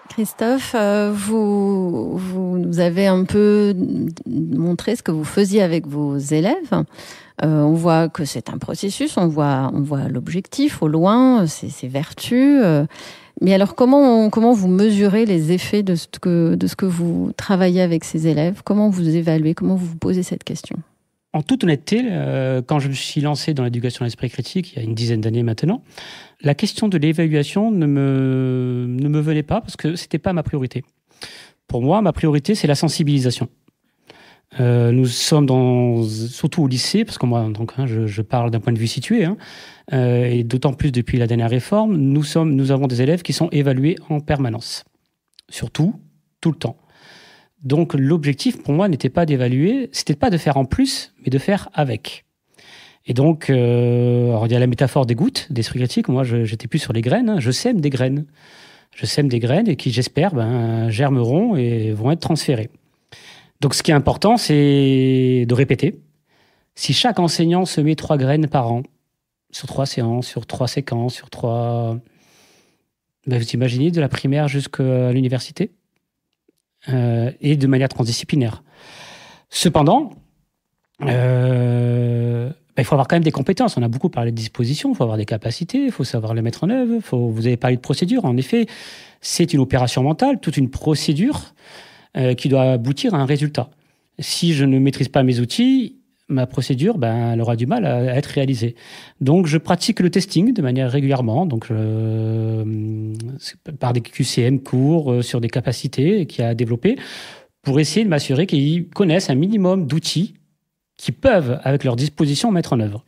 Christophe, vous avez un peu montré ce que vous faisiez avec vos élèves. On voit que c'est un processus, on voit l'objectif au loin, ses vertus. Mais alors, comment vous mesurez les effets de ce que vous travaillez avec ces élèves? Comment vous évaluez? Comment vous vous posez cette question? En toute honnêteté, quand je me suis lancé dans l'éducation à l'esprit critique, il y a une dizaine d'années maintenant, la question de l'évaluation ne me venait pas parce que c'était pas ma priorité. Pour moi, ma priorité, c'est la sensibilisation. Nous sommes surtout au lycée, parce que moi, donc, je parle d'un point de vue situé, et d'autant plus depuis la dernière réforme, nous avons des élèves qui sont évalués en permanence. Surtout, tout le temps. Donc l'objectif pour moi n'était pas d'évaluer, c'était pas de faire en plus, mais de faire avec. Et donc, alors il y a la métaphore des gouttes, d'esprit critique. Moi, j'étais plus sur les graines. Je sème des graines. Je sème des graines et qui, j'espère, germeront et vont être transférées. Donc, ce qui est important, c'est de répéter. Si chaque enseignant se met 3 graines par an, sur 3 séances, sur 3 séquences, sur 3... vous imaginez de la primaire jusqu'à l'université et de manière transdisciplinaire. Cependant, il faut avoir quand même des compétences. On a beaucoup parlé de disposition, il faut avoir des capacités, il faut savoir les mettre en œuvre. Vous avez parlé de procédure. En effet, c'est une opération mentale, toute une procédure qui doit aboutir à un résultat. Si je ne maîtrise pas mes outils, ma procédure, elle aura du mal à être réalisée. Donc, je pratique le testing de manière régulièrement, donc par des QCM courts sur des capacités qu'il y a à développer, pour essayer de m'assurer qu'ils connaissent un minimum d'outils qu'ils peuvent, avec leur disposition, mettre en œuvre.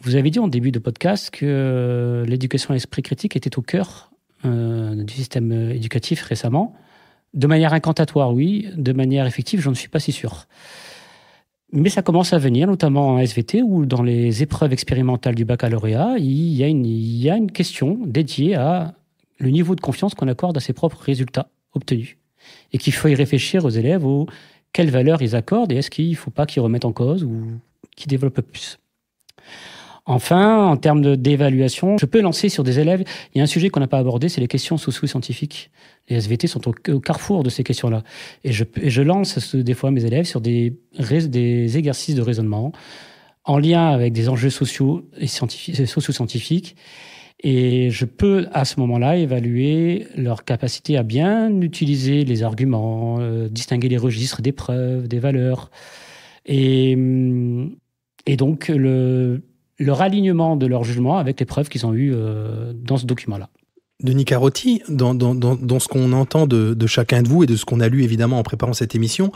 Vous avez dit en début de podcast que l'éducation à l'esprit critique était au cœur du système éducatif récemment. De manière incantatoire, oui. De manière effective, je ne suis pas si sûr. Mais ça commence à venir, notamment en SVT, où dans les épreuves expérimentales du baccalauréat, il y a une question dédiée à le niveau de confiance qu'on accorde à ses propres résultats obtenus. Et qu'il faut y réfléchir aux élèves, quelles valeurs ils accordent, et est-ce qu'il ne faut pas qu'ils remettent en cause ou qu'ils développent plus. Enfin, en termes d'évaluation, je peux lancer sur des élèves, il y a un sujet qu'on n'a pas abordé, c'est les questions socio-scientifiques. Les SVT sont au carrefour de ces questions-là. Et je lance des fois mes élèves sur des exercices de raisonnement en lien avec des enjeux sociaux et socio-scientifiques. Et je peux, à ce moment-là, évaluer leur capacité à bien utiliser les arguments, distinguer les registres des preuves, des valeurs. Et donc, leur alignement de leur jugement avec les preuves qu'ils ont eues dans ce document-là. Denis Carotti, dans ce qu'on entend de chacun de vous et de ce qu'on a lu évidemment en préparant cette émission,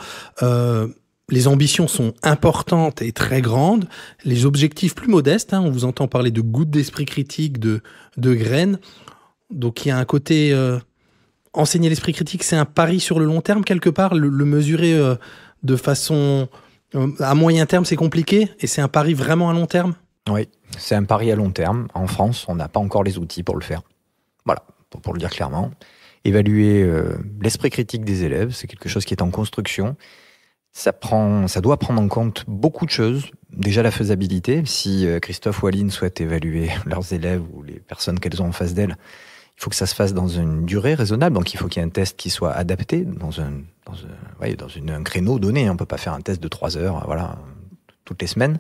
les ambitions sont importantes et très grandes, les objectifs plus modestes, on vous entend parler de gouttes d'esprit critique, de graines, donc il y a un côté... enseigner l'esprit critique, c'est un pari sur le long terme quelque part, le mesurer de façon... à moyen terme, c'est compliqué, et c'est un pari vraiment à long terme ? Oui, c'est un pari à long terme. En France, on n'a pas encore les outils pour le faire. Voilà, pour le dire clairement. Évaluer l'esprit critique des élèves, c'est quelque chose qui est en construction. Ça doit prendre en compte beaucoup de choses. Déjà la faisabilité. Si Christophe ou Aline souhaitent évaluer leurs élèves ou les personnes qu'elles ont en face d'elles, il faut que ça se fasse dans une durée raisonnable. Donc il faut qu'il y ait un test qui soit adapté dans un créneau donné. On ne peut pas faire un test de 3 heures, toutes les semaines.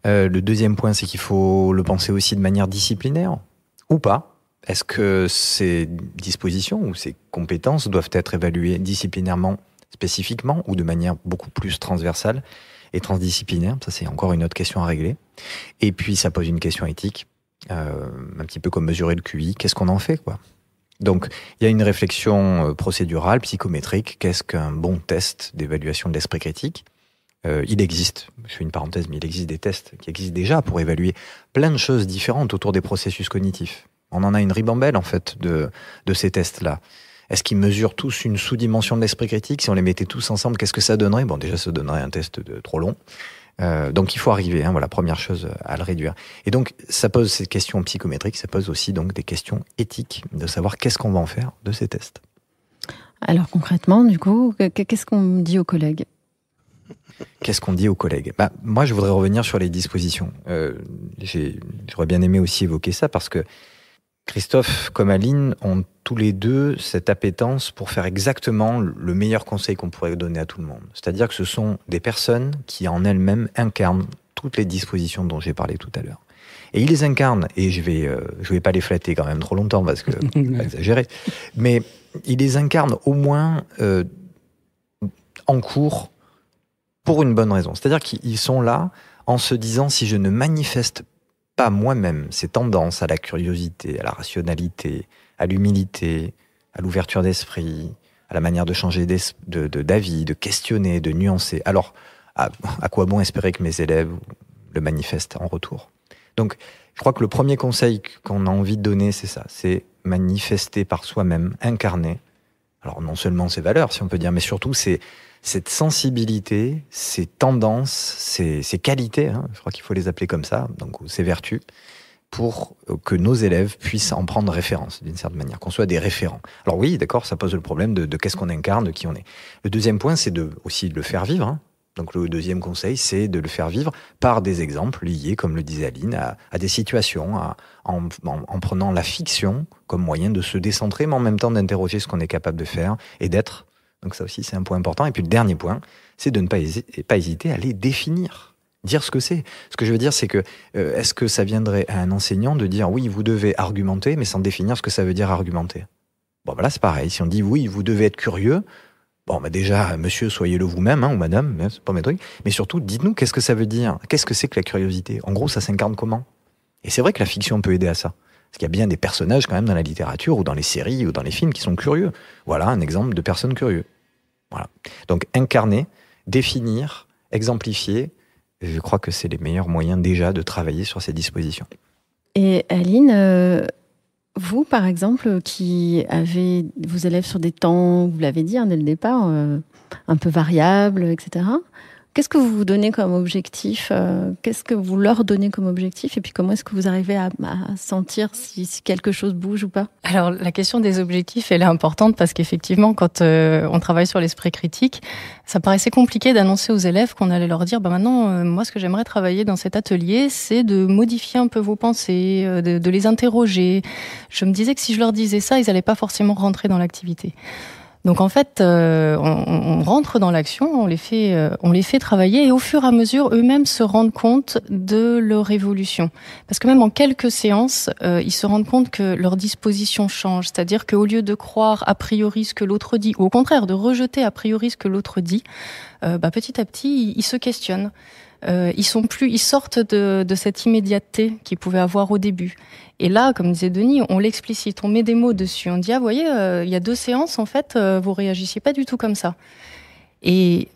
Le deuxième point, c'est qu'il faut le penser aussi de manière disciplinaire, ou pas. Est-ce que ces dispositions ou ces compétences doivent être évaluées disciplinairement, spécifiquement, ou de manière beaucoup plus transversale et transdisciplinaire? Ça, c'est encore une autre question à régler. Et puis, ça pose une question éthique, un petit peu comme mesurer le QI. Qu'est-ce qu'on en fait, quoi? Donc, il y a une réflexion procédurale, psychométrique. Qu'est-ce qu'un bon test d'évaluation de l'esprit critique? Il existe, je fais une parenthèse, mais il existe des tests qui existent déjà pour évaluer plein de choses différentes autour des processus cognitifs. On en a une ribambelle, en fait, de ces tests-là. Est-ce qu'ils mesurent tous une sous-dimension de l'esprit critique? Si on les mettait tous ensemble, qu'est-ce que ça donnerait? Bon, déjà, ça donnerait un test trop long. Donc, il faut arriver, première chose, à le réduire. Et donc, ça pose ces questions psychométriques, ça pose aussi donc des questions éthiques, de savoir qu'est-ce qu'on va en faire de ces tests. Alors, concrètement, du coup, qu'est-ce qu'on dit aux collègues? Qu'est-ce qu'on dit aux collègues? Moi, je voudrais revenir sur les dispositions. J'aurais bien aimé aussi évoquer ça parce que Christophe comme Aline ont tous les deux cette appétence pour faire exactement le meilleur conseil qu'on pourrait donner à tout le monde. C'est-à-dire que ce sont des personnes qui en elles-mêmes incarnent toutes les dispositions dont j'ai parlé tout à l'heure. Et ils les incarnent, et je vais pas les flatter quand même trop longtemps parce que pas exagérer, mais ils les incarnent au moins en cours pour une bonne raison. C'est-à-dire qu'ils sont là en se disant, si je ne manifeste pas moi-même ces tendances à la curiosité, à la rationalité, à l'humilité, à l'ouverture d'esprit, à la manière de changer d'avis, de questionner, de nuancer, alors à quoi bon espérer que mes élèves le manifestent en retour? Donc, je crois que le premier conseil qu'on a envie de donner, c'est ça, c'est manifester par soi-même, incarner, alors non seulement ses valeurs, si on peut dire, mais surtout cette sensibilité, ces tendances, ces qualités, je crois qu'il faut les appeler comme ça, donc ces vertus, pour que nos élèves puissent en prendre référence, d'une certaine manière, qu'on soit des référents. Alors oui, d'accord, ça pose le problème de qu'est-ce qu'on incarne, de qui on est. Le deuxième point, c'est aussi de le faire vivre. Donc le deuxième conseil, c'est de le faire vivre par des exemples liés, comme le disait Aline, à des situations, en prenant la fiction comme moyen de se décentrer, mais en même temps d'interroger ce qu'on est capable de faire et d'être. Donc ça aussi, c'est un point important. Et puis le dernier point, c'est de ne pas hésiter à les définir. Dire ce que c'est. Ce que je veux dire, c'est que est-ce que ça viendrait à un enseignant de dire oui, vous devez argumenter, mais sans définir ce que ça veut dire argumenter. Bon, ben là, c'est pareil. Si on dit oui, vous devez être curieux, bon, ben déjà, monsieur, soyez-le vous-même, ou madame, c'est pas mes trucs. Mais surtout, dites-nous qu'est-ce que ça veut dire. Qu'est-ce que c'est que la curiosité? En gros, ça s'incarne comment? Et c'est vrai que la fiction peut aider à ça. Parce qu'il y a bien des personnages quand même dans la littérature, ou dans les séries, ou dans les films qui sont curieux. Voilà un exemple de personnes curieuses. Voilà. Donc, incarner, définir, exemplifier, je crois que c'est les meilleurs moyens déjà de travailler sur ces dispositions. Et Aline, vous, par exemple, qui avez vos élèves sur des temps, vous l'avez dit dès le départ, un peu variables, etc., qu'est-ce que vous vous donnez comme objectif? Qu'est-ce que vous leur donnez comme objectif? Et puis comment est-ce que vous arrivez à sentir si quelque chose bouge ou pas? Alors la question des objectifs, elle est importante parce qu'effectivement, quand on travaille sur l'esprit critique, ça paraissait compliqué d'annoncer aux élèves qu'on allait leur dire maintenant, moi ce que j'aimerais travailler dans cet atelier, c'est de modifier un peu vos pensées, de les interroger. Je me disais que si je leur disais ça, ils n'allaient pas forcément rentrer dans l'activité. Donc en fait, on rentre dans l'action, on les fait travailler et au fur et à mesure, eux-mêmes se rendent compte de leur évolution. Parce que même en quelques séances, ils se rendent compte que leur disposition change. C'est-à-dire qu'au lieu de croire a priori ce que l'autre dit, ou au contraire de rejeter a priori ce que l'autre dit, petit à petit, ils se questionnent. Ils sortent de cette immédiateté qu'ils pouvaient avoir au début. Et là, comme disait Denis, on l'explicite, on met des mots dessus. On dit, vous voyez, il y a 2 séances, en fait, vous réagissiez pas du tout comme ça. Et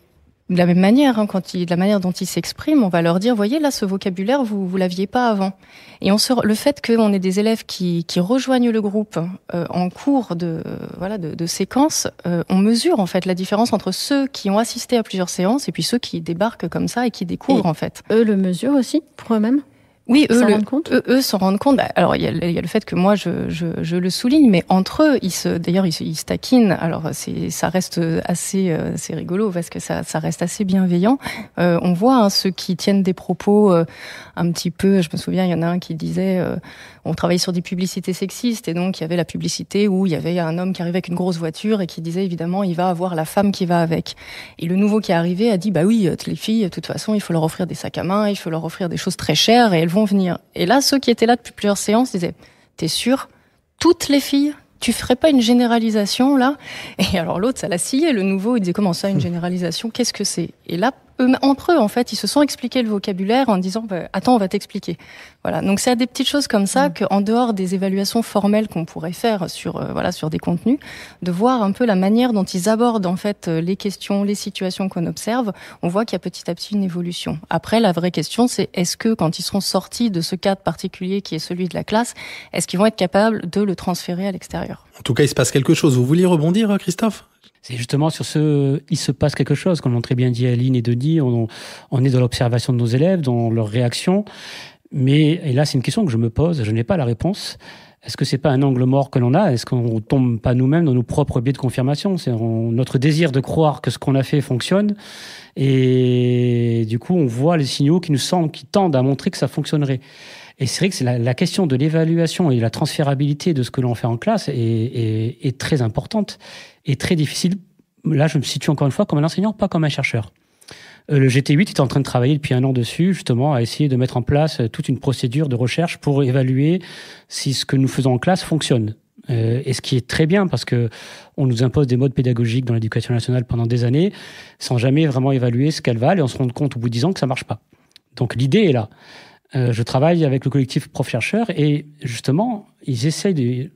de la même manière, de la manière dont ils s'expriment, on va leur dire, voyez, là, ce vocabulaire, vous l'aviez pas avant. Et le fait qu'on ait des élèves qui rejoignent le groupe en cours de séquence, on mesure en fait la différence entre ceux qui ont assisté à plusieurs séances et puis ceux qui débarquent comme ça et qui découvrent en fait. Eux le mesurent aussi pour eux-mêmes? Oui, eux s'en rendent compte. Alors, il y a le fait que moi, je le souligne, mais entre eux, ils se taquinent. Alors, ça reste assez rigolo parce que ça reste assez bienveillant. On voit ceux qui tiennent des propos un petit peu. Je me souviens, il y en a un qui disait, on travaillait sur des publicités sexistes et donc il y avait la publicité où il y avait un homme qui arrivait avec une grosse voiture et qui disait évidemment, il va avoir la femme qui va avec. Et le nouveau qui est arrivé a dit, bah oui, les filles, de toute façon, il faut leur offrir des sacs à main, il faut leur offrir des choses très chères et elles vont venir. Et là, ceux qui étaient là depuis plusieurs séances disaient, t'es sûr? Toutes les filles? Tu ferais pas une généralisation, là? Et alors l'autre, ça l'a scié, le nouveau, il disait, comment ça, une généralisation? Qu'est-ce que c'est? Et là, entre eux, en fait, ils se sont expliqués le vocabulaire en disant, attends, on va t'expliquer. Voilà. Donc, c'est à des petites choses comme ça qu'en dehors des évaluations formelles qu'on pourrait faire sur des contenus, de voir un peu la manière dont ils abordent, en fait, les questions, les situations qu'on observe, on voit qu'il y a petit à petit une évolution. Après, la vraie question, c'est est-ce que, quand ils seront sortis de ce cadre particulier qui est celui de la classe, est-ce qu'ils vont être capables de le transférer à l'extérieur? En tout cas, il se passe quelque chose. Vous vouliez rebondir, Christophe? C'est justement sur il se passe quelque chose, comme l'ont très bien dit Aline et Denis, on est dans l'observation de nos élèves, dans leurs réactions, et là c'est une question que je me pose, je n'ai pas la réponse. Est-ce que c'est pas un angle mort que l'on a? Est-ce qu'on tombe pas nous-mêmes dans nos propres biais de confirmation? C'est notre désir de croire que ce qu'on a fait fonctionne, et du coup on voit les signaux qui tendent à montrer que ça fonctionnerait. Et c'est vrai que c'est la question de l'évaluation et la transférabilité de ce que l'on fait en classe est très importante et très difficile. Là, je me situe encore une fois comme un enseignant, pas comme un chercheur. Le GT8 est en train de travailler depuis 1 an dessus, justement, à essayer de mettre en place toute une procédure de recherche pour évaluer si ce que nous faisons en classe fonctionne. Et ce qui est très bien, parce que on nous impose des modes pédagogiques dans l'éducation nationale pendant des années, sans jamais vraiment évaluer ce qu'elles valent, et on se rend compte au bout de 10 ans que ça marche pas. Donc l'idée est là. Je travaille avec le collectif Prof-Chercheurs et justement, ils essayent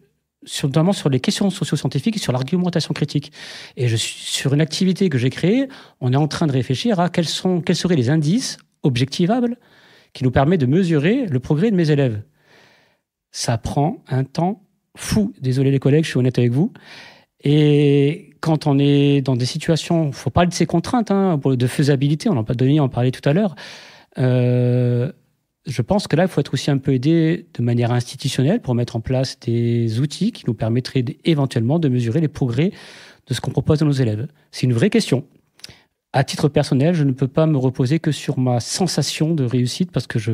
notamment sur les questions socio-scientifiques et sur l'argumentation critique. Et sur une activité que j'ai créée, on est en train de réfléchir à quels seraient les indices objectivables qui nous permettent de mesurer le progrès de mes élèves. Ça prend un temps fou. Désolé les collègues, je suis honnête avec vous. Et quand on est dans des situations, il ne faut parler de ces contraintes, de faisabilité, on en parlait tout à l'heure, je pense que là, il faut être aussi un peu aidé de manière institutionnelle pour mettre en place des outils qui nous permettraient éventuellement de mesurer les progrès de ce qu'on propose à nos élèves. C'est une vraie question. à titre personnel, je ne peux pas me reposer que sur ma sensation de réussite parce que je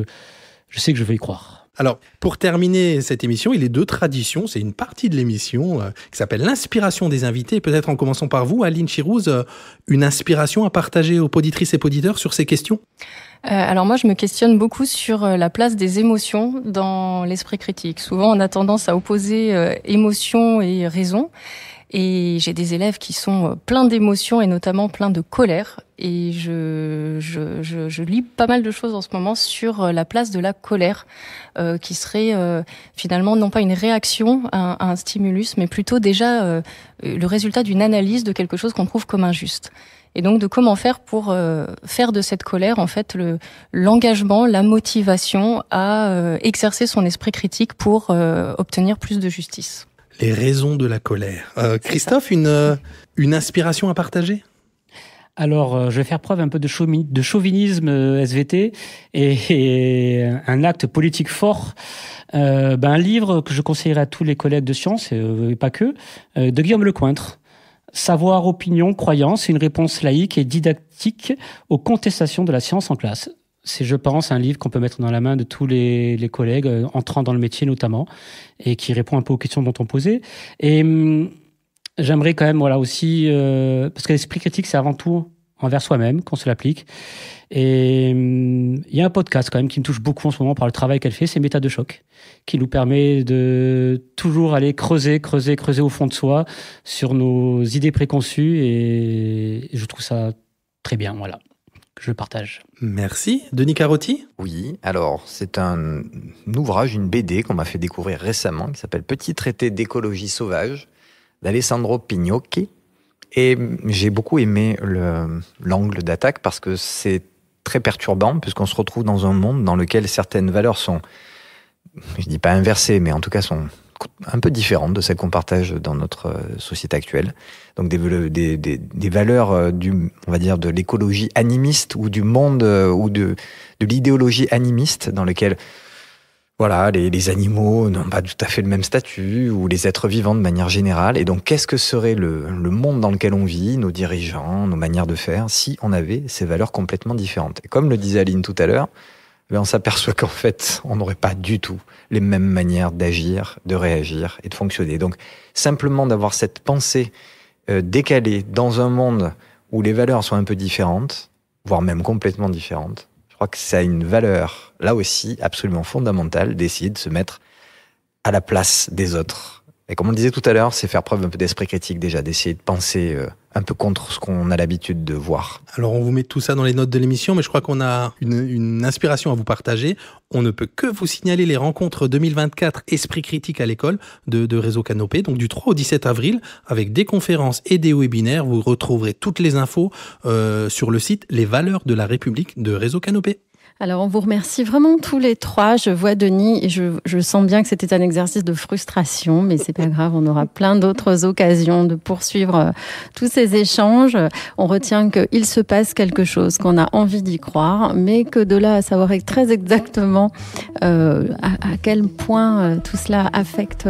sais que je vais y croire. Alors, pour terminer cette émission, il est de tradition, c'est une partie de l'émission qui s'appelle l'inspiration des invités. Peut-être en commençant par vous, Aline Chirouz, une inspiration à partager aux poditrices et poditeurs sur ces questions ? Alors moi, je me questionne beaucoup sur la place des émotions dans l'esprit critique. Souvent, on a tendance à opposer émotion et raison. Et j'ai des élèves qui sont pleins d'émotions et notamment pleins de colère. Et je lis pas mal de choses en ce moment sur la place de la colère, qui serait finalement non pas une réaction à un stimulus, mais plutôt déjà le résultat d'une analyse de quelque chose qu'on trouve comme injuste. Et donc de comment faire pour faire de cette colère en fait l'engagement, la motivation à exercer son esprit critique pour obtenir plus de justice. Les raisons de la colère. Christophe, une inspiration à partager ? Alors, je vais faire preuve un peu de chauvinisme SVT et un acte politique fort. Un livre que je conseillerais à tous les collègues de sciences, et pas que, de Guillaume Lecointre. Savoir, opinion, croyance, une réponse laïque et didactique aux contestations de la science en classe. C'est, je pense, un livre qu'on peut mettre dans la main de tous les collègues entrant dans le métier notamment et qui répond un peu aux questions dont on posait. Et j'aimerais quand même aussi, parce que l'esprit critique, c'est avant tout envers soi-même qu'on se l'applique. Et il y a un podcast quand même qui me touche beaucoup en ce moment par le travail qu'elle fait, c'est Méta de choc, qui nous permet de toujours aller creuser au fond de soi sur nos idées préconçues et je trouve ça très bien, voilà. Je partage. Merci. Denis Carotti ? Oui, alors c'est un ouvrage, une BD qu'on m'a fait découvrir récemment qui s'appelle Petit traité d'écologie sauvage d'Alessandro Pignocchi. Et j'ai beaucoup aimé l'angle d'attaque parce que c'est très perturbant puisqu'on se retrouve dans un monde dans lequel certaines valeurs sont, je dis pas inversées, mais en tout cas sont un peu différentes de celles qu'on partage dans notre société actuelle. Donc des valeurs on va dire de l'écologie animiste ou du monde ou de l'idéologie animiste dans lequel voilà, les animaux n'ont pas tout à fait le même statut ou les êtres vivants de manière générale. Et donc qu'est-ce que serait le monde dans lequel on vit, nos dirigeants, nos manières de faire, si on avait ces valeurs complètement différentes. Et comme le disait Aline tout à l'heure, on s'aperçoit qu'en fait, on n'aurait pas du tout les mêmes manières d'agir, de réagir et de fonctionner. Donc, simplement d'avoir cette pensée décalée dans un monde où les valeurs sont un peu différentes, voire même complètement différentes, je crois que ça a une valeur, là aussi, absolument fondamentale d'essayer de se mettre à la place des autres. Et comme on le disait tout à l'heure, c'est faire preuve un peu d'esprit critique déjà, d'essayer de penser un peu contre ce qu'on a l'habitude de voir. Alors on vous met tout ça dans les notes de l'émission, mais je crois qu'on a une inspiration à vous partager. On ne peut que vous signaler les rencontres 2024 Esprit critique à l'école de Réseau Canopé, donc du 3 au 17 avril, avec des conférences et des webinaires. Vous retrouverez toutes les infos sur le site Les Valeurs de la République de Réseau Canopé. Alors, on vous remercie vraiment tous les trois. Je vois Denis et je sens bien que c'était un exercice de frustration, mais c'est pas grave, on aura plein d'autres occasions de poursuivre tous ces échanges. On retient qu'il se passe quelque chose, qu'on a envie d'y croire, mais que de là à savoir très exactement à quel point tout cela affecte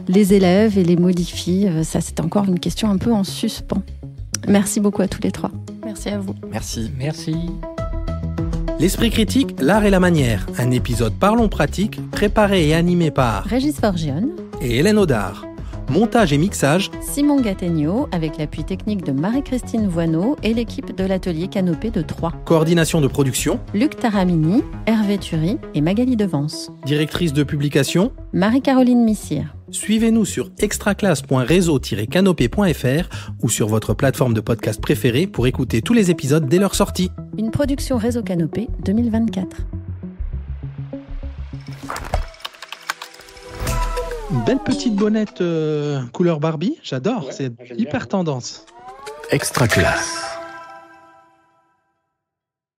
les élèves et les modifie, ça c'est encore une question un peu en suspens. Merci beaucoup à tous les trois. Merci à vous. Merci. Merci. L'Esprit critique, l'art et la manière. Un épisode Parlons pratique, préparé et animé par Régis Forgione et Hélène Audard. Montage et mixage Simon Gattegno, avec l'appui technique de Marie-Christine Voineau et l'équipe de l'atelier Canopé de Troyes. Coordination de production Luc Taramini, Hervé Thury et Magali Devance. Directrice de publication Marie-Caroline Missire. Suivez-nous sur extraclasse.réseau-canopé.fr ou sur votre plateforme de podcast préférée pour écouter tous les épisodes dès leur sortie. Une production Réseau Canopé 2024. Une belle petite bonnette couleur Barbie, j'adore, c'est hyper tendance. Extraclasse.